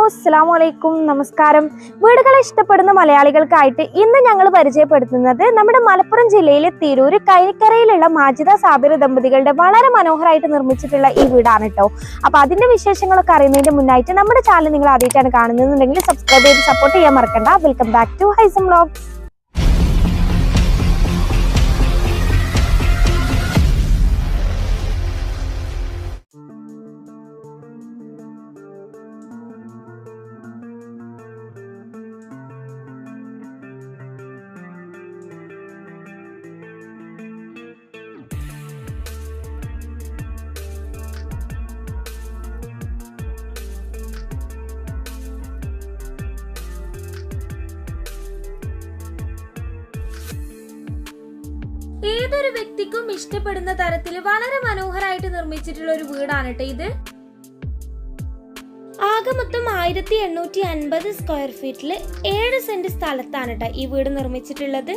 അസ്സലാമു അലൈക്കും, നമസ്കാരം. വീടുകളെ ഇഷ്ടപ്പെടുന്ന മലയാളികൾക്കായിട്ട് ഇന്ന് ഞങ്ങൾ പരിചയപ്പെടുത്തുന്നത് നമ്മുടെ മലപ്പുറം ജില്ലയിലെ തിരൂര് കൈനിക്കരയിലുള്ള മാജിദ സാബിർ ദമ്പതികളുടെ വളരെ മനോഹരമായിട്ട് നിർമ്മിച്ചിട്ടുള്ള ഈ വീടാണ് കേട്ടോ. അപ്പൊ അതിന്റെ വിശേഷങ്ങളൊക്കെ അറിയുന്നതിന്റെ മുന്നായിട്ട് നമ്മുടെ ചാനൽ നിങ്ങൾ ആദ്യമായിട്ടാണ് കാണുന്നതെന്നുണ്ടെങ്കിൽ സബ്സ്ക്രൈബ് ചെയ്ത് സപ്പോർട്ട് ചെയ്യാൻ മറക്കണ്ട. Welcome back to Haisam vlogs. ഏതൊരു വ്യക്തിക്കും ഇഷ്ടപ്പെടുന്ന തരത്തിൽ വളരെ മനോഹരമായിട്ട് നിർമ്മിച്ചിട്ടുള്ള ഒരു വീടാണ് കേട്ടോ ഇത്. ആകെ മൊത്തം 1850 സ്ക്വയർ ഫീറ്റില് 7 സെന്റ് സ്ഥലത്താണ് കേട്ടോ ഈ വീട് നിർമ്മിച്ചിട്ടുള്ളത്.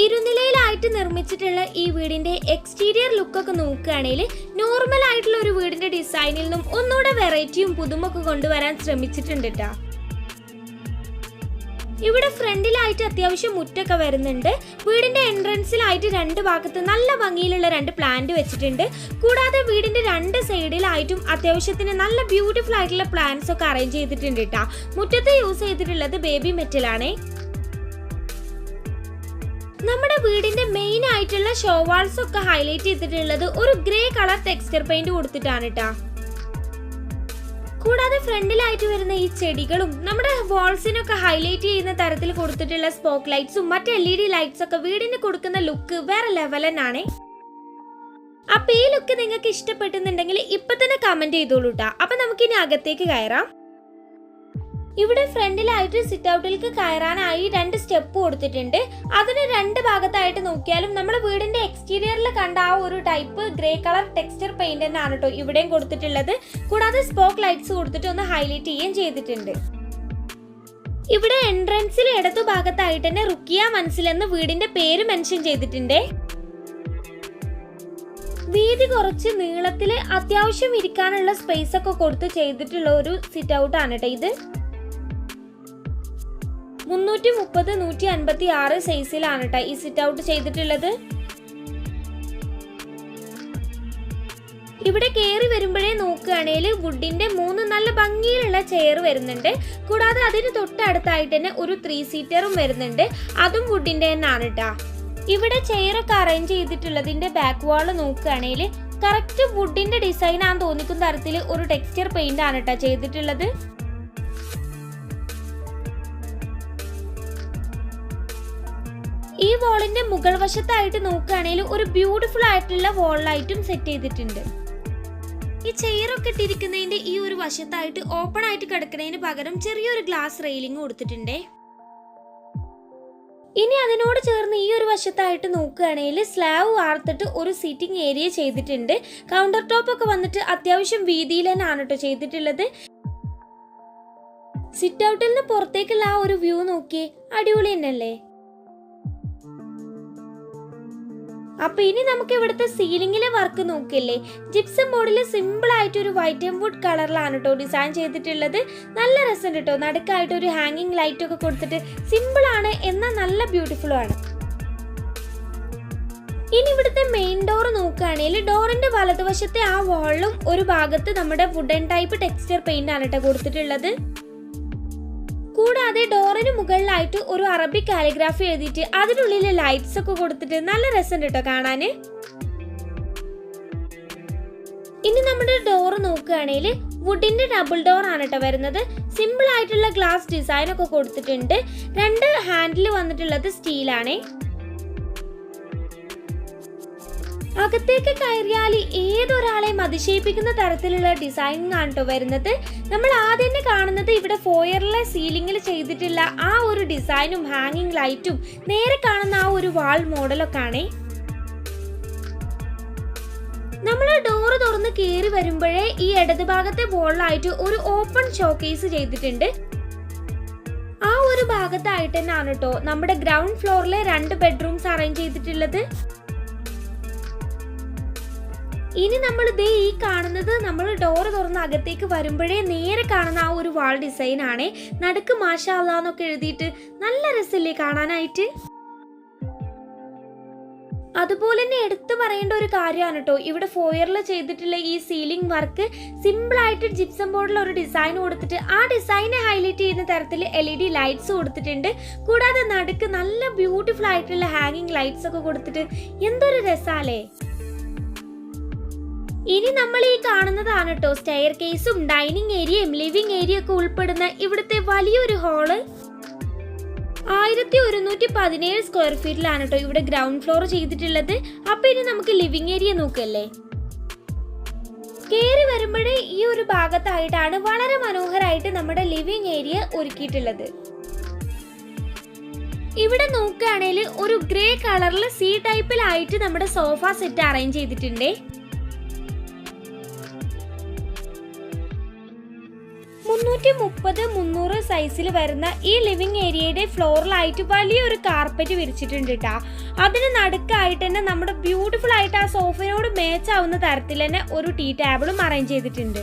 ഇരുനിലയിലായിട്ട് നിർമ്മിച്ചിട്ടുള്ള ഈ വീടിന്റെ എക്സ്റ്റീരിയർ ലുക്കൊക്കെ നോക്കുകയാണെങ്കിൽ നോർമൽ ആയിട്ടുള്ള ഒരു വീടിന്റെ ഡിസൈനിൽ നിന്നും ഒന്നുകൂടെ വെറൈറ്റിയും പുതുമൊക്കെ കൊണ്ടുവരാൻ ശ്രമിച്ചിട്ടുണ്ട് കേട്ടോ. ഇവിടെ ഫ്രണ്ടിലായിട്ട് അത്യാവശ്യം മുറ്റൊക്കെ വരുന്നുണ്ട്. വീടിന്റെ എൻട്രൻസിലായിട്ട് രണ്ട് ഭാഗത്ത് നല്ല ഭംഗിയിലുള്ള 2 പ്ലാന്റ് വെച്ചിട്ടുണ്ട്. കൂടാതെ വീടിന്റെ 2 സൈഡിലായിട്ടും അത്യാവശ്യത്തിന് നല്ല ബ്യൂട്ടിഫുൾ ആയിട്ടുള്ള പ്ലാന്റ്സ് ഒക്കെ അറേഞ്ച് ചെയ്തിട്ടുണ്ട് കേട്ടോ. മുറ്റത്ത് യൂസ് ചെയ്തിട്ടുള്ളത് ബേബി മെറ്റലാണ്. നമ്മുടെ വീടിന്റെ മെയിൻ ആയിട്ടുള്ള ഷോ വാൾസ് ഒക്കെ ഹൈലൈറ്റ് ചെയ്തിട്ടുള്ളത് ഒരു ഗ്രേ കളർ ടെക്സ്ചർ പെയിന്റ് കൊടുത്തിട്ടാണ് കേട്ടോ. കൂടാതെ ഫ്രണ്ടിലായിട്ട് വരുന്ന ഈ ചെടികളും നമ്മുടെ വാൾസിനൊക്കെ ഹൈലൈറ്റ് ചെയ്യുന്ന തരത്തിൽ കൊടുത്തിട്ടുള്ള സ്പോക്ക് ലൈറ്റ്സും മറ്റ് LED ലൈറ്റ്സ് ഒക്കെ വീടിന് കൊടുക്കുന്ന ലുക്ക് വേറെ ലെവൽ തന്നെയാണ്. അപ്പൊ ഈ ലുക്ക് നിങ്ങൾക്ക് ഇഷ്ടപ്പെട്ടുന്നുണ്ടെങ്കിൽ ഇപ്പൊ തന്നെ കമന്റ് ചെയ്തോളൂ ട്ടാ. അപ്പൊ നമുക്കിനി അകത്തേക്ക് കയറാം. ഇവിടെ ഫ്രണ്ടിലായിട്ട് സിറ്റ് ഔട്ടിലേക്ക് കയറാനായി 2 സ്റ്റെപ്പ് കൊടുത്തിട്ടുണ്ട്. അതിന് 2 ഭാഗത്തായിട്ട് നോക്കിയാലും നമ്മുടെ വീടിന്റെ എക്സ്റ്റീരിയറിൽ കണ്ട ആ ഒരു type grey colour texture paint തന്നെയാണ് കേട്ടോ ഇവിടെയും കൊടുത്തിട്ടുള്ളത്. കൂടാതെ സ്പോക്ക് ലൈറ്റ്സ് കൊടുത്തിട്ട് ഒന്ന് ഹൈലൈറ്റ് ചെയ്യുകയും ചെയ്തിട്ടുണ്ട്. ഇവിടെ എൻട്രൻസിൽ ഇടതു ഭാഗത്തായിട്ട് തന്നെ റുക്കിയ മൻസിൽ എന്ന വീടിന്റെ പേര് മെൻഷൻ ചെയ്തിട്ടുണ്ട്. വീതി കുറച്ച് നീളത്തില് അത്യാവശ്യം ഇരിക്കാനുള്ള സ്പേസ് ഒക്കെ കൊടുത്ത് ചെയ്തിട്ടുള്ള ഒരു സിറ്റ് ഔട്ട് ആണ് കേട്ടോ ഇത്. 330-156 സൈസിലാണ് കേട്ടോ ഈ സിറ്റ് ഔട്ട് ചെയ്തിട്ടുള്ളത്. ഇവിടെ കയറി വരുമ്പോഴേ നോക്കുകയാണെങ്കിൽ വുഡിന്റെ 3 നല്ല ഭംഗിയിലുള്ള ചെയർ വരുന്നുണ്ട്. കൂടാതെ അതിന് തൊട്ടടുത്തായിട്ട് തന്നെ ഒരു 3 സീറ്ററും വരുന്നുണ്ട്. അതും വുഡിന്റെ തന്നെയാണ് കേട്ടോ. ഇവിടെ ചെയറൊക്കെ അറേഞ്ച് ചെയ്തിട്ടുള്ളതിന്റെ ബാക്ക് വാള് നോക്കുകയാണെങ്കിൽ കറക്റ്റ് വുഡിന്റെ ഡിസൈൻ ആണെന്ന് തോന്നിക്കുന്ന തരത്തിൽ ഒരു ടെക്സ്ചർ പെയിന്റ് ആണ് കേട്ടോ ചെയ്തിട്ടുള്ളത്. ഈ വാളിന്റെ മുകൾ വശത്തായിട്ട് നോക്കുകയാണെങ്കിൽ ഒരു ബ്യൂട്ടിഫുൾ ആയിട്ടുള്ള വാൾ ലൈറ്റും സെറ്റ് ചെയ്തിട്ടുണ്ട്. ഈ ചെയറൊക്കെ ഇട്ടിരിക്കുന്നതിന്റെ ഈ ഒരു വശത്തായിട്ട് ഓപ്പൺ ആയിട്ട് കിടക്കുന്നതിന് പകരം ചെറിയൊരു ഗ്ലാസ് റെയിലിംഗ് കൊടുത്തിട്ടുണ്ട്. ഇനി അതിനോട് ചേർന്ന് ഈ ഒരു വശത്തായിട്ട് നോക്കുകയാണെങ്കിൽ സ്ലാബ് വാർത്തിട്ട് ഒരു സീറ്റിംഗ് ഏരിയ ചെയ്തിട്ടുണ്ട്. കൗണ്ടർ ടോപ്പ് ഒക്കെ വന്നിട്ട് അത്യാവശ്യം വീതിയിൽ തന്നെയാണ് കേട്ടോ ചെയ്തിട്ടുള്ളത്. സിറ്റ് ഔട്ടിൽ നിന്ന് പുറത്തേക്കുള്ള ആ ഒരു വ്യൂ നോക്കിയേ, അടിപൊളി തന്നെയല്ലേ. അപ്പൊ ഇനി നമുക്ക് ഇവിടുത്തെ സീലിംഗിലെ വർക്ക് നോക്കില്ലേ. ജിപ്സം ബോർഡിൽ സിമ്പിൾ ആയിട്ട് ഒരു വൈറ്റ് ആൻഡ് വുഡ് കളറിലാണ് കേട്ടോ ഡിസൈൻ ചെയ്തിട്ടുള്ളത്. നല്ല രസം കേട്ടോ. നടുക്കായിട്ട് ഒരു ഹാങ്ങിങ് ലൈറ്റ് ഒക്കെ കൊടുത്തിട്ട് സിമ്പിൾ ആണ്, എന്നാൽ നല്ല ബ്യൂട്ടിഫുൾ ആണ്. ഇനി ഇവിടുത്തെ മെയിൻ ഡോർ നോക്കുകയാണെങ്കിൽ ഡോറിന്റെ വലതുവശത്തെ ആ വാളിലും ഒരു ഭാഗത്ത് നമ്മുടെ വുഡൻ ടൈപ്പ് ടെക്സ്ചർ പെയിന്റ് ആണ് കേട്ടോ കൊടുത്തിട്ടുള്ളത്. കൂടാതെ ഡോറിന് മുകളിലായിട്ട് ഒരു അറബിക് കാലിഗ്രാഫി എഴുതിയിട്ട് അതിനുള്ളിൽ ലൈറ്റ്സ് ഒക്കെ കൊടുത്തിട്ട് നല്ല രസം കേട്ടോ കാണാന്. ഇനി നമ്മുടെ ഡോർ നോക്കുകയാണെങ്കിൽ വുഡിന്റെ ഡബിൾ ഡോർ ആണ് കേട്ടോ വരുന്നത്. സിമ്പിൾ ആയിട്ടുള്ള ഗ്ലാസ് ഡിസൈൻ ഒക്കെ കൊടുത്തിട്ടുണ്ട്. 2 ഹാൻഡിൽ വന്നിട്ടുള്ളത് സ്റ്റീലാണ്. അകത്തേക്ക് കയറിയാൽ ഏതൊരാളെയും അതിശയിപ്പിക്കുന്ന തരത്തിലുള്ള ഡിസൈനിങ് ആണ് കേട്ടോ വരുന്നത്. നമ്മൾ ആദ്യം തന്നെ കാണുന്നത് ഇവിടെ ഫോയറിലെ സീലിംഗിൽ ചെയ്തിട്ടുള്ള ആ ഒരു ഡിസൈനും ഹാങ്ങിങ് ലൈറ്റും നേരെ കാണുന്ന ആ ഒരു വാൾ മോഡലൊക്കെ ആണ്. നമ്മൾ ഡോറ് തുറന്ന് കയറി വരുമ്പോഴേ ഈ ഇടത് ഭാഗത്തെ വോളിലായിട്ട് ഒരു ഓപ്പൺ ഷോക്കേസ് ചെയ്തിട്ടുണ്ട്. ആ ഒരു ഭാഗത്തായിട്ട് തന്നെയാണ് കേട്ടോ നമ്മുടെ ഗ്രൗണ്ട് ഫ്ലോറിലെ 2 ബെഡ്റൂംസ് അറേഞ്ച് ചെയ്തിട്ടുള്ളത്. ഇനി നമ്മൾ ദേ ഈ കാണുന്നത് നമ്മൾ ഡോറ് തുറന്ന് അകത്തേക്ക് വരുമ്പോഴേ നേരെ കാണുന്ന ആ ഒരു വാൾ ഡിസൈൻ ആണ്. നടുക്ക് മാഷാ അല്ലാഹ് എന്നൊക്കെ എഴുതിയിട്ട് നല്ല രസമില്ലേ കാണാനായിട്ട്. അതുപോലെ തന്നെ എടുത്തു പറയേണ്ട ഒരു കാര്യമാണ് കേട്ടോ, ഇവിടെ ഫോയറിൽ ചെയ്തിട്ടുള്ള ഈ സീലിംഗ് വർക്ക്. സിമ്പിൾ ആയിട്ട് ജിപ്സം ബോർഡിൽ ഒരു ഡിസൈൻ കൊടുത്തിട്ട് ആ ഡിസൈനെ ഹൈലൈറ്റ് ചെയ്യുന്ന തരത്തിൽ LED ലൈറ്റ്സ് കൊടുത്തിട്ടുണ്ട്. കൂടാതെ നടുക്ക് നല്ല ബ്യൂട്ടിഫുൾ ആയിട്ടുള്ള ഹാങ്ങിങ് ലൈറ്റ്സ് ഒക്കെ കൊടുത്തിട്ട് എന്തൊരു രസാലേ. ഇനി നമ്മൾ ഈ കാണുന്നതാണ് കേട്ടോ സ്റ്റെയർ കേസും ഡൈനിങ് ഏരിയയും ലിവിംഗ് ഏരിയ ഒക്കെ ഉൾപ്പെടുന്ന ഇവിടുത്തെ വലിയൊരു ഹാള്. 1117 സ്ക്വയർ ഫീറ്റിലാണ് കേട്ടോ ഇവിടെ ഗ്രൗണ്ട് ഫ്ലോർ ചെയ്തിട്ടുള്ളത്. അപ്പൊ ഇനി നമുക്ക് ലിവിംഗ് ഏരിയ നോക്കല്ലേ. കേറി വരുമ്പോഴേ ഈ ഒരു ഭാഗത്തായിട്ടാണ് വളരെ മനോഹരമായിട്ട് നമ്മുടെ ലിവിംഗ് ഏരിയ ഒരുക്കിയിട്ടുള്ളത്. ഇവിടെ നോക്കുകയാണെങ്കിൽ ഒരു ഗ്രേ കളറിൽ സി ടൈപ്പിലായിട്ട് നമ്മുടെ സോഫ സെറ്റ് അറേഞ്ച് ചെയ്തിട്ടുണ്ട്. 330-300 സൈസിൽ വരുന്ന ഈ ലിവിംഗ് ഏരിയയുടെ ഫ്ലോറിലായിട്ട് വലിയൊരു കാർപ്പറ്റ് വിരിച്ചിട്ടുണ്ട് കേട്ടോ. അതിന് നടുക്കായിട്ട് തന്നെ നമ്മുടെ ബ്യൂട്ടിഫുൾ ആയിട്ട് ആ സോഫയോട് മാച്ച് ആവുന്ന തരത്തിൽ തന്നെ ഒരു ടീ ടേബിളും അറേഞ്ച് ചെയ്തിട്ടുണ്ട്.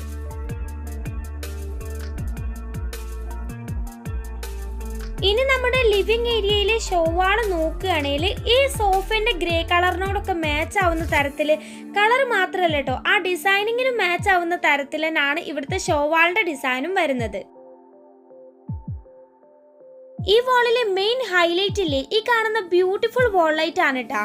ഇനി നമ്മുടെ ലിവിംഗ് ഏരിയയിലെ ഷോവാള് നോക്കുകയാണെങ്കിൽ ഈ സോഫന്റെ ഗ്രേ കളറിനോടൊക്കെ മാച്ച് ആവുന്ന തരത്തില്, കളർ മാത്രമല്ല കേട്ടോ ആ ഡിസൈനിങ്ങിന് മാച്ച് ആവുന്ന തരത്തിൽ തന്നെയാണ് ഇവിടുത്തെ ഷോവാളിന്റെ ഡിസൈനും വരുന്നത്. ഈ വാളിലെ മെയിൻ ഹൈലൈറ്റ് ഇല്ലേ ഈ കാണുന്ന ബ്യൂട്ടിഫുൾ വാൾ ലൈറ്റ് ആണ് കേട്ടാ.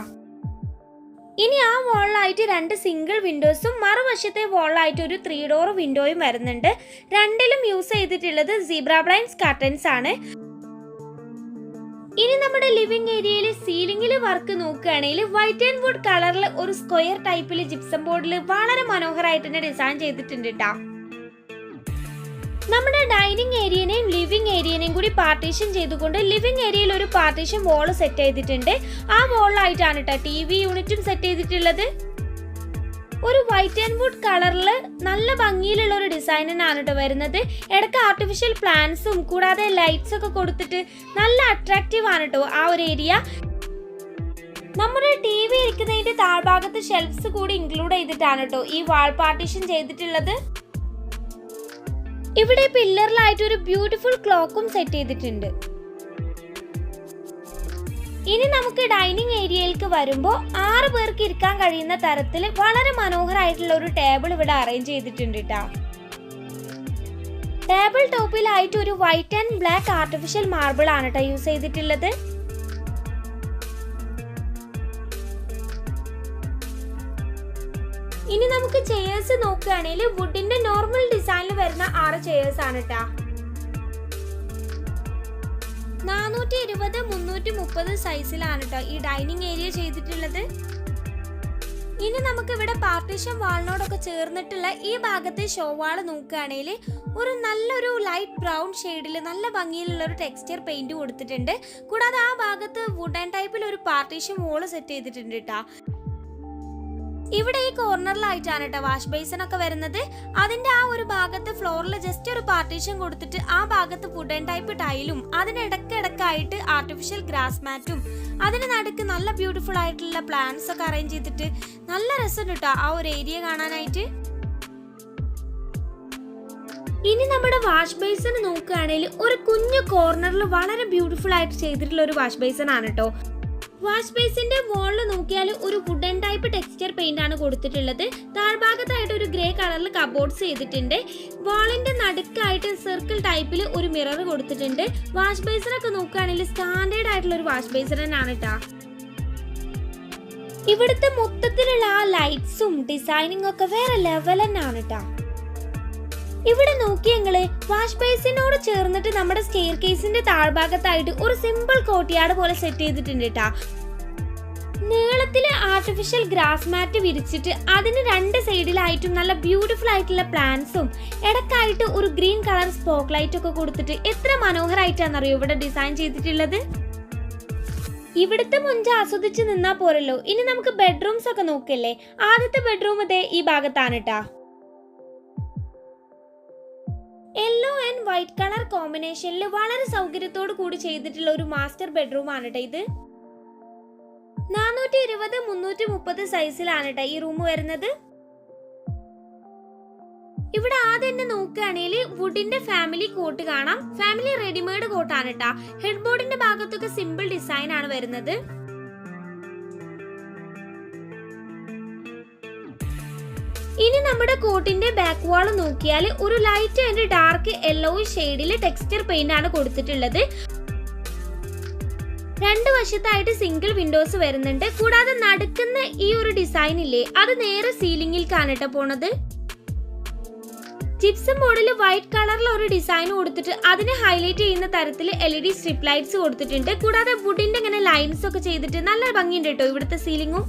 ഇനി ആ വാളിലായിട്ട് 2 സിംഗിൾ വിൻഡോസും മറുവശത്തെ വാളിലായിട്ട് ഒരു 3 ഡോർ വിൻഡോയും വരുന്നുണ്ട്. രണ്ടിലും യൂസ് ചെയ്തിട്ടുള്ളത് സീബ്ര ബ്ലൈൻഡ്സ് കർട്ടൻസ് ആണ്. ഇനി നമ്മുടെ ലിവിംഗ് ഏരിയയിൽ സീലിംഗിൽ വർക്ക് നോക്കുകയാണെങ്കിൽ വൈറ്റ് ആൻഡ് വുഡ് കളറിൽ ഒരു സ്ക്വയർ ടൈപ്പിൽ ജിപ്സം ബോർഡിൽ വളരെ മനോഹരമായിട്ട് തന്നെ ഡിസൈൻ ചെയ്തിട്ടുണ്ട് കേട്ടോ. നമ്മുടെ ഡൈനിങ് ഏരിയനെയും ലിവിംഗ് ഏരിയനെയും കൂടി പാർട്ടീഷൻ ചെയ്തുകൊണ്ട് ലിവിംഗ് ഏരിയയിൽ ഒരു പാർട്ടീഷൻ വാൾ സെറ്റ് ചെയ്തിട്ടുണ്ട്. ആ വാളിലായിട്ടാണ് കേട്ടോ TV യൂണിറ്റും സെറ്റ് ചെയ്തിട്ടുള്ളത്. ഒരു വൈറ്റ് ആൻഡ് വുഡ് കളറിൽ നല്ല ഭംഗിയിലുള്ള ഒരു ഡിസൈനാണ് കേട്ടോ വരുന്നത്. ഇടയ്ക്ക് ആർട്ടിഫിഷ്യൽ പ്ലാന്റ്സും കൂടാതെ ലൈറ്റ്സ് ഒക്കെ കൊടുത്തിട്ട് നല്ല അട്രാക്റ്റീവ് ആണ് കേട്ടോ ആ ഒരു ഏരിയ. നമ്മുടെ TV ഇരിക്കുന്നതിന്റെ താഴ്ഭാഗത്ത് ഷെൽഫ്സ് കൂടി ഇൻക്ലൂഡ് ചെയ്തിട്ടാണ് കേട്ടോ ഈ വാൾ പാർട്ടീഷൻ ചെയ്തിട്ടുള്ളത്. ഇവിടെ പില്ലറിലായിട്ട് ഒരു ബ്യൂട്ടിഫുൾ ക്ലോക്കും സെറ്റ് ചെയ്തിട്ടുണ്ട്. ഇനി നമുക്ക് ഡൈനിങ് ഏരിയയിലേക്ക് വരുമ്പോൾ 6 പേർക്ക് ഇരിക്കാൻ കഴിയുന്ന തരത്തിൽ വളരെ മനോഹരമായിട്ടുള്ള ഒരു ടേബിൾ ഇവിടെ അറേഞ്ച് ചെയ്തിട്ടുണ്ട് കേട്ടോ. ടേബിൾ ടോപ്പിലായിട്ട് ഒരു white and black artificial marble ആണ് കേട്ടോ യൂസ് ചെയ്തിട്ടുള്ളത്. ഇനി നമുക്ക് ചെയേഴ്സ് നോക്കുകയാണെങ്കിൽ വുഡിന്റെ നോർമൽ ഡിസൈനിൽ വരുന്ന 6 ചെയേഴ്സ് ആണ് കേട്ടോ. 420-330 സൈസിലാണ് കേട്ടോ ഈ ഡൈനിങ് ഏരിയ ചെയ്തിട്ടുള്ളത്. ഇനി നമുക്ക് ഇവിടെ പാർട്ടീഷൻ വാളിനോടൊക്കെ ചേർന്നിട്ടുള്ള ഈ ഭാഗത്തെ ഷോ വാള് നോക്കുകയാണെങ്കിൽ ഒരു നല്ലൊരു ലൈറ്റ് ബ്രൗൺ ഷെയ്ഡിൽ നല്ല ഭംഗിയിലുള്ള ഒരു ടെക്സ്ചർ പെയിന്റ് കൊടുത്തിട്ടുണ്ട്. കൂടാതെ ആ ഭാഗത്ത് വുഡൻ ടൈപ്പിൽ ഒരു പാർട്ടീഷൻ വാള് സെറ്റ് ചെയ്തിട്ടുണ്ട് കേട്ടോ. ഇവിടെ ഈ കോർണറിലായിട്ടാണ് കേട്ടോ വാഷ് ബേസിൻ ഒക്കെ വരുന്നത്. അതിന്റെ ആ ഒരു ഭാഗത്ത് ഫ്ലോറിൽ ജസ്റ്റ് ഒരു പാർട്ടീഷൻ കൊടുത്തിട്ട് ആ ഭാഗത്ത് വുഡൻ ടൈപ്പ് ടൈലും അതിനിടക്കിടക്കായിട്ട് ആർട്ടിഫിഷ്യൽ ഗ്രാസ് മാറ്റും അതിന് നടുക്ക് നല്ല ബ്യൂട്ടിഫുൾ ആയിട്ടുള്ള പ്ലാന്റ്സ് ഒക്കെ അറേഞ്ച് ചെയ്തിട്ട് നല്ല രസം കേട്ടോ ആ ഒരു ഏരിയ കാണാനായിട്ട്. ഇനി നമ്മുടെ വാഷ് ബേസിൻ നോക്കുകയാണെങ്കിൽ ഒരു കുഞ്ഞു കോർണറിൽ വളരെ ബ്യൂട്ടിഫുൾ ആയിട്ട് ചെയ്തിട്ടുള്ള ഒരു വാഷ് ബേസിൻ ആണ് കേട്ടോ. വാഷ് ബേസിന്റെ വാളിൽ നോക്കിയാൽ ഒരു വുഡൻ ടൈപ്പ് ടെക്സ്ചർ പെയിന്റ് ആണ് കൊടുത്തിട്ടുള്ളത്. താഴ്ഭാഗത്തായിട്ട് ഒരു ഗ്രേ കളറിൽ കബോർഡ്സ് ചെയ്തിട്ടുണ്ട്. വാളിന്റെ നടുക്കായിട്ട് സർക്കിൾ ടൈപ്പിൽ ഒരു മിറർ കൊടുത്തിട്ടുണ്ട്. വാഷ് ബേസിനൊക്കെ നോക്കുകയാണെങ്കിൽ സ്റ്റാൻഡേർഡ് ആയിട്ടുള്ള ഒരു വാഷ് ബേസിൻ തന്നെയാണ് കേട്ടോ. ഇവിടുത്തെ മൊത്തത്തിലുള്ള ആ ലൈറ്റ്സും ഡിസൈനിങ് ഒക്കെ വേറെ ലെവൽ തന്നെയാണ് കേട്ടോ. ഇവിടെ നോക്കിയെങ്കില് വാഷ് ബേസിനോട് ചേർന്നിട്ട് നമ്മുടെ സ്റ്റെയർ കേസിന്റെ താഴ്ഭാഗത്തായിട്ട് ഒരു സിമ്പിൾ കോർട്ട്യാർഡ് പോലെ സെറ്റ് ചെയ്തിട്ടുണ്ട് കേട്ടാ. നീളത്തില് ആർട്ടിഫിഷ്യൽ ഗ്രാസ് മാറ്റ് വിരിച്ചിട്ട് അതിന് 2 സൈഡിലായിട്ടും നല്ല ബ്യൂട്ടിഫുൾ ആയിട്ടുള്ള പ്ലാന്റ്സും ഇടക്കായിട്ട് ഒരു ഗ്രീൻ കളർ സ്പോക്ക് ലൈറ്റ് ഒക്കെ കൊടുത്തിട്ട് എത്ര മനോഹരമായിട്ടാണെന്നറിയോ ഇവിടെ ഡിസൈൻ ചെയ്തിട്ടുള്ളത്. ഇവിടുത്തെ മുഞ്ച ആസ്വദിച്ച് നിന്നാ പോരല്ലോ. ഇനി നമുക്ക് ബെഡ്റൂംസ് ഒക്കെ നോക്കല്ലേ. ആദ്യത്തെ ബെഡ്റൂം ഇതേ ഈ ഭാഗത്താണ് കേട്ടാ. യെല്ലോ ആൻഡ് വൈറ്റ് കളർ കോമ്പിനേഷനിൽ വളരെ സൗകര്യത്തോട് കൂടി ചെയ്തിട്ടുള്ള ഒരു മാസ്റ്റർ ബെഡ്റൂം ആണ് കേട്ടോ ഇത്. 420-330 സൈസിലാണ് കേട്ടോ ഈ റൂം വരുന്നത്. ഇവിടെ ആദ്യം തന്നെ നോക്കുകയാണെങ്കിൽ വുഡിന്റെ ഫാമിലി കോട്ട് കാണാം. ഫാമിലി റെഡിമെയ്ഡ് കോട്ടാണ് കേട്ടാ. ഹെഡ് ബോർഡിന്റെ ഭാഗത്തൊക്കെ സിമ്പിൾ ഡിസൈൻ ആണ് വരുന്നത്. ഇനി നമ്മുടെ കോട്ടിന്റെ ബാക്ക് വാൾ നോക്കിയാൽ ഒരു ലൈറ്റ് ആൻഡ് ഡാർക്ക് യെല്ലോ ഷെയ്ഡിൽ ടെക്സ്ചർ പെയിന്റ് ആണ് കൊടുത്തിട്ടുള്ളത്. രണ്ട് വശത്തായിട്ട് സിംഗിൾ വിൻഡോസ് വരുന്നുണ്ട്. കൂടാതെ നടുക്കുന്ന ഈ ഒരു ഡിസൈൻ ഇല്ലേ, അത് നേരെ സീലിംഗിലേക്കാണ് കേട്ടോ പോണത്. ജിപ്സം ബോർഡിൽ വൈറ്റ് കളറിൽ ഒരു ഡിസൈൻ കൊടുത്തിട്ട് അതിനെ ഹൈലൈറ്റ് ചെയ്യുന്ന തരത്തിൽ LED സ്ട്രിപ്പ് ലൈറ്റ്സ് കൊടുത്തിട്ടുണ്ട്. കൂടാതെ വുഡിന്റെ ഇങ്ങനെ ലൈൻസ് ഒക്കെ ചെയ്തിട്ട് നല്ല ഭംഗിയുണ്ട് കേട്ടോ ഇവിടുത്തെ സീലിംഗും.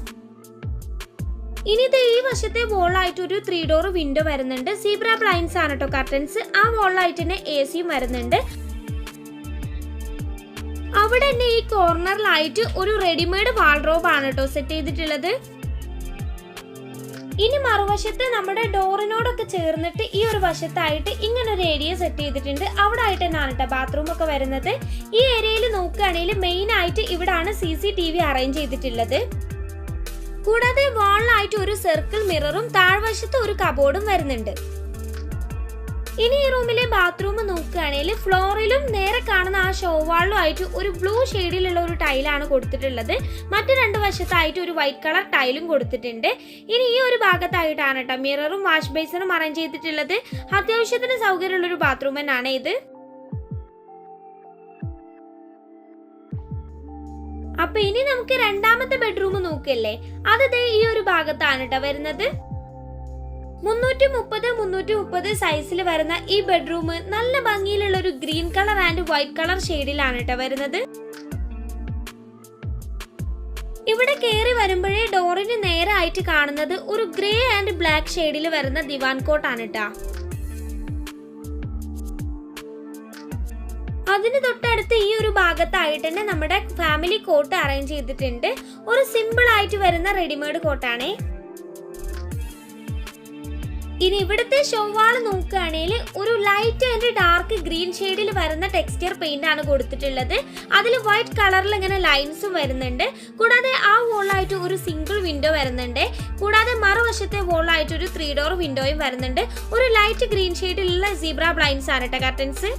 ഇനി ഇത് ഈ വശത്തെ വോളായിട്ട് ഒരു 3 ഡോർ വിൻഡോ വരുന്നുണ്ട്. സീബ്ര ബ്ലൈൻഡ്സ് ആണ് കേട്ടോ കർട്ടൻസ്. ആ വോളായിട്ട് തന്നെ AC വരുന്നുണ്ട്. അവിടെ തന്നെ ഈ കോർണറിലായിട്ട് ഒരു റെഡിമെയ്ഡ് വാൾഡ്രോബ് ആണ് കേട്ടോ സെറ്റ് ചെയ്തിട്ടുള്ളത്. ഇനി മറുവശത്ത് നമ്മുടെ ഡോറിനോടൊക്കെ ചേർന്നിട്ട് ഈ ഒരു വശത്തായിട്ട് ഇങ്ങനെ ഒരു ഏരിയ സെറ്റ് ചെയ്തിട്ടുണ്ട്. അവിടെ ആയിട്ട് തന്നെയാണ് കേട്ടോ ബാത്റൂം ഒക്കെ വരുന്നത്. ഈ ഏരിയയിൽ നോക്കുകയാണെങ്കിൽ മെയിൻ ആയിട്ട് ഇവിടാണ് CCTV അറേഞ്ച് ചെയ്തിട്ടുള്ളത്. കൂടാതെ വാളിലായിട്ട് ഒരു സർക്കിൾ മിററും താഴ്വശത്ത് ഒരു കബോർഡും വരുന്നുണ്ട്. ഇനി ഈ റൂമിലെ ബാത്റൂം നോക്കുകയാണെങ്കിൽ ഫ്ലോറിലും നേരെ കാണുന്ന ആ ഷോവാളിലും ആയിട്ട് ഒരു ബ്ലൂ ഷെയ്ഡിലുള്ള ഒരു ടൈലാണ് കൊടുത്തിട്ടുള്ളത്. മറ്റു രണ്ട് വശത്തായിട്ട് ഒരു വൈറ്റ് കളർ ടൈലും കൊടുത്തിട്ടുണ്ട്. ഇനി ഈ ഒരു ഭാഗത്തായിട്ടാണ് കേട്ടോ മിററും വാഷ് ബേസിനും അറേഞ്ച് ചെയ്തിട്ടുള്ളത്. അത്യാവശ്യത്തിന് സൗകര്യമുള്ള ഒരു ബാത്റൂം തന്നെയാണ് ഇത്. അപ്പൊ ഇനി നമുക്ക് രണ്ടാമത്തെ ബെഡ്റൂം നോക്കല്ലേ, അത് ദേ ഈ ഒരു ഭാഗത്താണ് കേട്ടോ വരുന്നത്. 330 സൈസിൽ വരുന്ന ഈ ബെഡ്റൂം നല്ല ഭംഗിയിലുള്ള ഒരു green colour and white colour ഷെയ്ഡിലാണ് കേട്ടോ വരുന്നത്. ഇവിടെ കയറി വരുമ്പോഴേ ഡോറിന് നേരെ ആയിട്ട് കാണുന്നത് ഒരു ഗ്രേ ആൻഡ് ബ്ലാക്ക് ഷെയ്ഡിൽ വരുന്ന ദിവാൻ കോട്ടാണ് കേട്ടോ. അതിന് തൊട്ടടുത്ത് ഈ ഒരു ഭാഗത്തായിട്ട് തന്നെ നമ്മുടെ ഫാമിലി കോട്ട് അറേഞ്ച് ചെയ്തിട്ടുണ്ട്. ഒരു സിമ്പിൾ ആയിട്ട് വരുന്ന റെഡിമെയ്ഡ് കോട്ടാണേ. ഇനി ഇവിടുത്തെ ഷോവാള് നോക്കുകയാണെങ്കിൽ ഒരു ലൈറ്റ് ആൻഡ് ഡാർക്ക് ഗ്രീൻ ഷെയ്ഡിൽ വരുന്ന ടെക്സ്ചർ പെയിന്റ് ആണ് കൊടുത്തിട്ടുള്ളത്. അതിൽ വൈറ്റ് കളറിൽ ഇങ്ങനെ ലൈൻസും വരുന്നുണ്ട്. കൂടാതെ ആ വോളായിട്ട് ഒരു സിംഗിൾ വിൻഡോ വരുന്നുണ്ട്. കൂടാതെ മറുവശത്തെ വോളായിട്ട് ഒരു 3 ഡോർ വിൻഡോയും വരുന്നുണ്ട്. ഒരു ലൈറ്റ് ഗ്രീൻ ഷെയ്ഡിലുള്ള സീബ്ര ബ്ലൈൻഡ്സ് ആണ് കേട്ടോ കർട്ടൻസ്.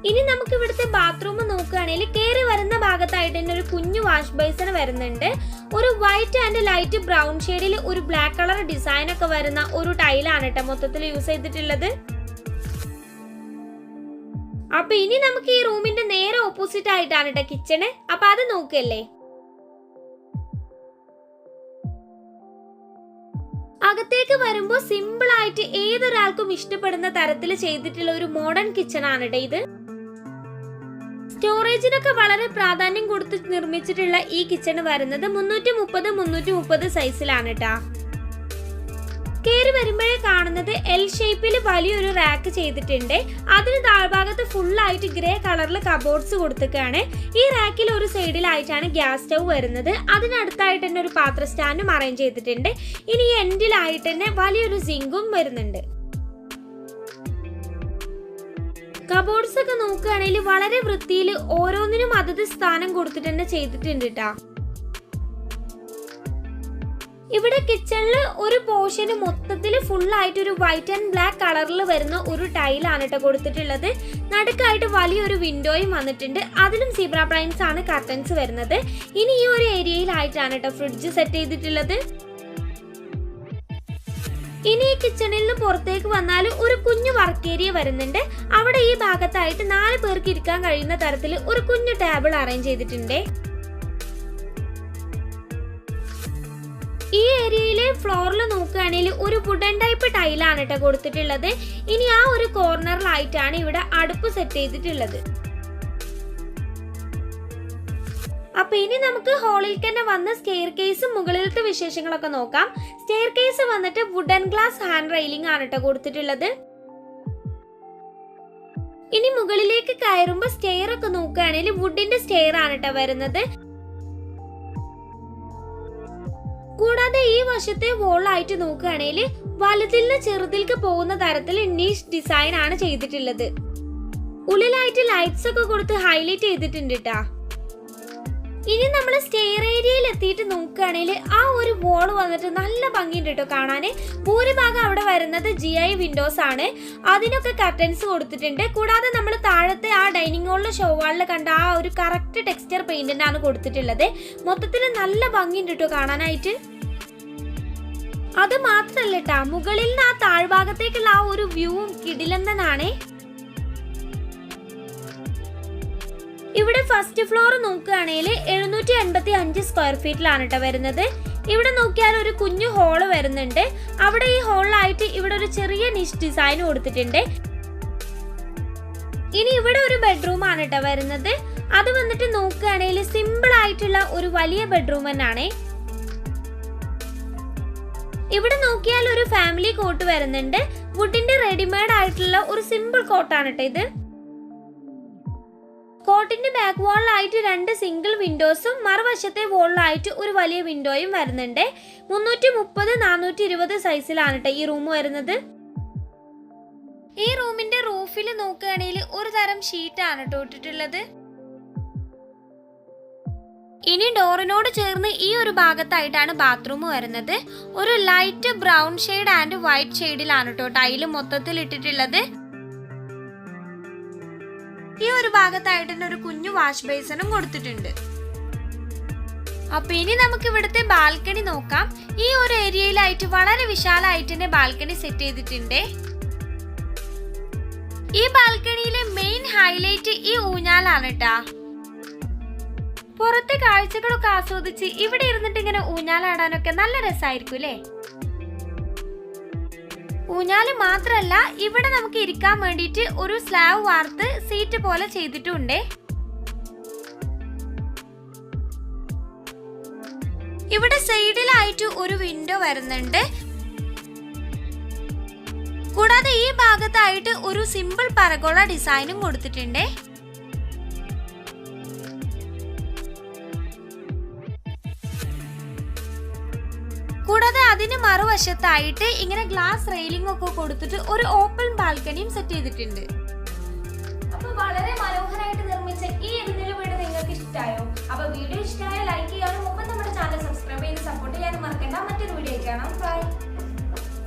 ഇനി നമുക്ക് ഇവിടുത്തെ ബാത്റൂം നോക്കുകയാണെങ്കിൽ കയറി വരുന്ന ഭാഗത്തായിട്ട് തന്നെ ഒരു കുഞ്ഞു വാഷ് ബേസിന് വരുന്നുണ്ട്. ഒരു വൈറ്റ് ആൻഡ് ലൈറ്റ് ബ്രൗൺ ഷെയ്ഡിൽ ഒരു ബ്ലാക്ക് കളർ ഡിസൈൻ ഒക്കെ വരുന്ന ഒരു ടൈലാണ് കേട്ടോ മൊത്തത്തിൽ യൂസ് ചെയ്തിട്ടുള്ളത്. അപ്പൊ ഇനി നമുക്ക് ഈ റൂമിന്റെ നേരെ ഓപ്പോസിറ്റ് ആയിട്ടാണ് കേട്ടോ കിച്ചണ്. അപ്പൊ അത് നോക്കല്ലേ. അകത്തേക്ക് വരുമ്പോ സിമ്പിൾ ആയിട്ട് ഏതൊരാൾക്കും ഇഷ്ടപ്പെടുന്ന തരത്തിൽ ചെയ്തിട്ടുള്ള ഒരു മോഡേൺ കിച്ചൺ ആണ് കേട്ടോ ഇത്. സ്റ്റോറേജിനൊക്കെ വളരെ പ്രാധാന്യം കൊടുത്ത് നിർമ്മിച്ചിട്ടുള്ള ഈ കിച്ചൺ വരുന്നത് 330 സൈസിലാണ് കേട്ടാ. കയറി വരുമ്പോഴേ കാണുന്നത് L ഷേപ്പിൽ വലിയൊരു റാക്ക് ചെയ്തിട്ടുണ്ട്. അതിന് താഴ്ഭാഗത്ത് ഫുള്ളായിട്ട് ഗ്രേ കളറിൽ കബോർഡ്സ് കൊടുത്തിട്ടാണ്. ഈ റാക്കിൽ ഒരു സൈഡിലായിട്ടാണ് ഗ്യാസ് സ്റ്റൗ വരുന്നത്. അതിനടുത്തായിട്ട് തന്നെ ഒരു പാത്ര സ്റ്റാൻഡും അറേഞ്ച് ചെയ്തിട്ടുണ്ട്. ഇനി ഈ എൻഡിലായിട്ട് തന്നെ വലിയൊരു സിങ്കും വരുന്നുണ്ട്. കബോർഡ്സ് ഒക്കെ നോക്കുകയാണെങ്കിൽ വളരെ വൃത്തിയിൽ ഓരോന്നിനും അതത് സ്ഥാനം കൊടുത്തിട്ട് തന്നെ ചെയ്തിട്ടുണ്ട് കേട്ടാ. ഇവിടെ കിച്ചണില് ഒരു പോർഷന് മൊത്തത്തിൽ ഫുൾ ആയിട്ട് ഒരു വൈറ്റ് ആൻഡ് ബ്ലാക്ക് കളറിൽ വരുന്ന ഒരു ടൈലാണ് കേട്ടോ കൊടുത്തിട്ടുള്ളത്. നടുക്കായിട്ട് വലിയൊരു വിൻഡോയും വന്നിട്ടുണ്ട്. അതിലും സീബ്ര ബ്ലൈൻഡ്സ് ആണ് കർട്ടൻസ് വരുന്നത്. ഇനി ഈ ഒരു ഏരിയയിലായിട്ടാണ് കേട്ടോ ഫ്രിഡ്ജ് സെറ്റ് ചെയ്തിട്ടുള്ളത്. ഇനി ഈ കിച്ചണിൽ നിന്ന് പുറത്തേക്ക് വന്നാൽ ഒരു കുഞ്ഞു വർക്ക് ഏരിയ വരുന്നുണ്ട്. അവിടെ ഈ ഭാഗത്തായിട്ട് 4 പേർക്ക് ഇരിക്കാൻ കഴിയുന്ന തരത്തിൽ ഒരു കുഞ്ഞു ടേബിൾ അറേഞ്ച് ചെയ്തിട്ടുണ്ട്. ഈ ഏരിയയിലെ ഫ്ലോറിൽ നോക്കുകയാണെങ്കിൽ ഒരു വുഡൻ ടൈപ്പ് ടൈലാണ് കേട്ടോ കൊടുത്തിട്ടുള്ളത്. ഇനി ആ ഒരു കോർണറിലായിട്ടാണ് ഇവിടെ അടുപ്പ് സെറ്റ് ചെയ്തിട്ടുള്ളത്. അപ്പൊ ഇനി നമുക്ക് ഹോളിൽ തന്നെ വന്ന സ്റ്റെയർ കേസും മുകളിലത്തെ വിശേഷങ്ങളൊക്കെ നോക്കാം. സ്റ്റെയർ കേസ് വന്നിട്ട് വുഡൻ ഗ്ലാസ് ഹാൻഡ് റെയിലിംഗ് ആണ് കേട്ടോ കൊടുത്തിട്ടുള്ളത്. ഇനി മുകളിലേക്ക് കയറുമ്പോ സ്റ്റെയർ ഒക്കെ നോക്കുകയാണെങ്കിൽ വുഡിന്റെ സ്റ്റെയർ ആണ് കേട്ടോ വരുന്നത്. കൂടാതെ ഈ വശത്തെ വോളായിട്ട് നോക്കുകയാണെങ്കിൽ വലുതിൽ നിന്ന് ചെറുതിലേക്ക് പോകുന്ന തരത്തിൽ നീഷ് ഡിസൈൻ ആണ് ചെയ്തിട്ടുള്ളത്. ഉള്ളിലായിട്ട് ലൈറ്റ്സ് ഒക്കെ കൊടുത്ത് ഹൈലൈറ്റ് ചെയ്തിട്ടുണ്ട് കേട്ടാ. ഇനി നമ്മൾ സ്റ്റെയർ ഏരിയയിൽ എത്തിയിട്ട് നോക്കുകയാണെങ്കിൽ ആ ഒരു വോൾ വന്നിട്ട് നല്ല ഭംഗിയുണ്ട് കേട്ടോ കാണാൻ. ഭൂരിഭാഗം അവിടെ വരുന്നത് GI വിൻഡോസ് ആണ്. അതിനൊക്കെ കർട്ടൻസ് കൊടുത്തിട്ടുണ്ട്. കൂടാതെ നമ്മൾ താഴത്തെ ആ ഡൈനിങ് ഹാളിലെ ഷോ വാളിൽ കണ്ട ആ ഒരു കറക്റ്റ് ടെക്സ്ചർ പെയിന്റിനാണ് കൊടുത്തിട്ടുള്ളത്. മൊത്തത്തിൽ നല്ല ഭംഗിയുണ്ട് കേട്ടോ കാണാനായിട്ട്. അത് മാത്രല്ല കേട്ടാ, മുകളിൽ നിന്ന് ആ താഴ്ഭാഗത്തേക്കുള്ള ആ ഒരു വ്യൂവും കിടിലന്നാണ്. ഇവിടെ ഫസ്റ്റ് ഫ്ലോർ നോക്കുകയാണെങ്കിൽ 785 സ്ക്വയർ ഫീറ്റിലാണ് കേട്ടോ വരുന്നത്. ഇവിടെ നോക്കിയാൽ ഒരു കുഞ്ഞു ഹോള് വരുന്നുണ്ട്. അവിടെ ഈ ഹോളിലായിട്ട് ഇവിടെ ഒരു ചെറിയ നിഷ് ഡിസൈൻ കൊടുത്തിട്ടുണ്ട്. ഇനി ഇവിടെ ഒരു ബെഡ്റൂം ആണ് കേട്ടോ വരുന്നത്. അത് വന്നിട്ട് നോക്കുകയാണെങ്കിൽ സിമ്പിൾ ആയിട്ടുള്ള ഒരു വലിയ ബെഡ്റൂം തന്നെയാണ്. ഇവിടെ നോക്കിയാൽ ഒരു ഫാമിലി കോട്ട് വരുന്നുണ്ട്. വുഡിന്റെ റെഡിമെയ്ഡ് ആയിട്ടുള്ള ഒരു സിമ്പിൾ കോട്ടാണ് കേട്ടോ ഇത്. കോട്ടിന്റെ ബാക്ക് വാളിലായിട്ട് 2 സിംഗിൾ വിൻഡോസും മറുവശത്തെ വാളിലായിട്ട് ഒരു വലിയ വിൻഡോയും വരുന്നുണ്ട്. 330x420 സൈസിലാണ് കേട്ടോ ഈ റൂം വരുന്നത്. ഈ റൂമിന്റെ റൂഫിൽ നോക്കുകയാണെങ്കിൽ ഒരു തരം ഷീറ്റാണ് കേട്ടോ ഇട്ടിട്ടുള്ളത്. ഇനി ഡോറിനോട് ചേർന്ന് ഈ ഒരു ഭാഗത്തായിട്ടാണ് ബാത്റൂം വരുന്നത്. ഒരു light brown shade and white ഷെയ്ഡിലാണ് കേട്ടോ ടൈല് മൊത്തത്തിൽ ഇട്ടിട്ടുള്ളത്. ഈ ഒരു ഭാഗത്തായിട്ട് തന്നെ ഒരു കുഞ്ഞു വാഷ് ബേസിനും കൊടുത്തിട്ടുണ്ട്. അപ്പൊ ഇനി നമുക്ക് ഇവിടുത്തെ ബാൽക്കണി നോക്കാം. ഈ ഒരു ഏരിയയിലായിട്ട് വളരെ വിശാലമായിട്ട് തന്നെ ബാൽക്കണി സെറ്റ് ചെയ്തിട്ടുണ്ട്. ഈ ബാൽക്കണിയിലെ മെയിൻ ഹൈലൈറ്റ് ഈ ഊഞ്ഞാലാണ് കേട്ടാ. പുറത്തെ കാഴ്ചകളൊക്കെ ആസ്വദിച്ച് ഇവിടെ ഇരുന്നിട്ട് ഇങ്ങനെ ഊഞ്ഞാലാടാനൊക്കെ നല്ല രസമായിരിക്കും അല്ലേ. ഊഞ്ഞാല് മാത്രല്ല, ഇവിടെ നമുക്ക് ഇരിക്കാൻ വേണ്ടിയിട്ട് ഒരു സ്ലാബ് വാർത്ത് സീറ്റ് പോലെ ചെയ്തിട്ടുണ്ട്. ഇവിടെ സൈഡിലായിട്ട് ഒരു വിൻഡോ വരുന്നുണ്ട്. കൂടാതെ ഈ ഭാഗത്തായിട്ട് ഒരു സിമ്പിൾ പരഗോള ഡിസൈനും കൊടുത്തിട്ടുണ്ട്. കൂടാതെ അതിന് മറുവശത്തായിട്ട് ഇങ്ങനെ ഗ്ലാസ് റെയിലിംഗ് ഒക്കെ കൊടുത്തിട്ട് ഒരു ഓപ്പൺ ബാൽക്കണിയും സെറ്റ് ചെയ്തിട്ടുണ്ട്. അപ്പൊ വളരെ മനോഹരമായിട്ട് നിർമ്മിച്ച ഈ എഴുന്നേൽ വീട് നിങ്ങൾക്ക് ഇഷ്ടമായോ? അപ്പൊ വീഡിയോ ഇഷ്ടമായ ലൈക്ക് ചെയ്യാനും ഒപ്പം നമ്മുടെ ചാനൽ സബ്സ്ക്രൈബ് ചെയ്ത് സപ്പോർട്ട് ചെയ്യാനും മറക്കണ്ട. മറ്റൊരു വീഡിയോ കാണാം. ബൈ.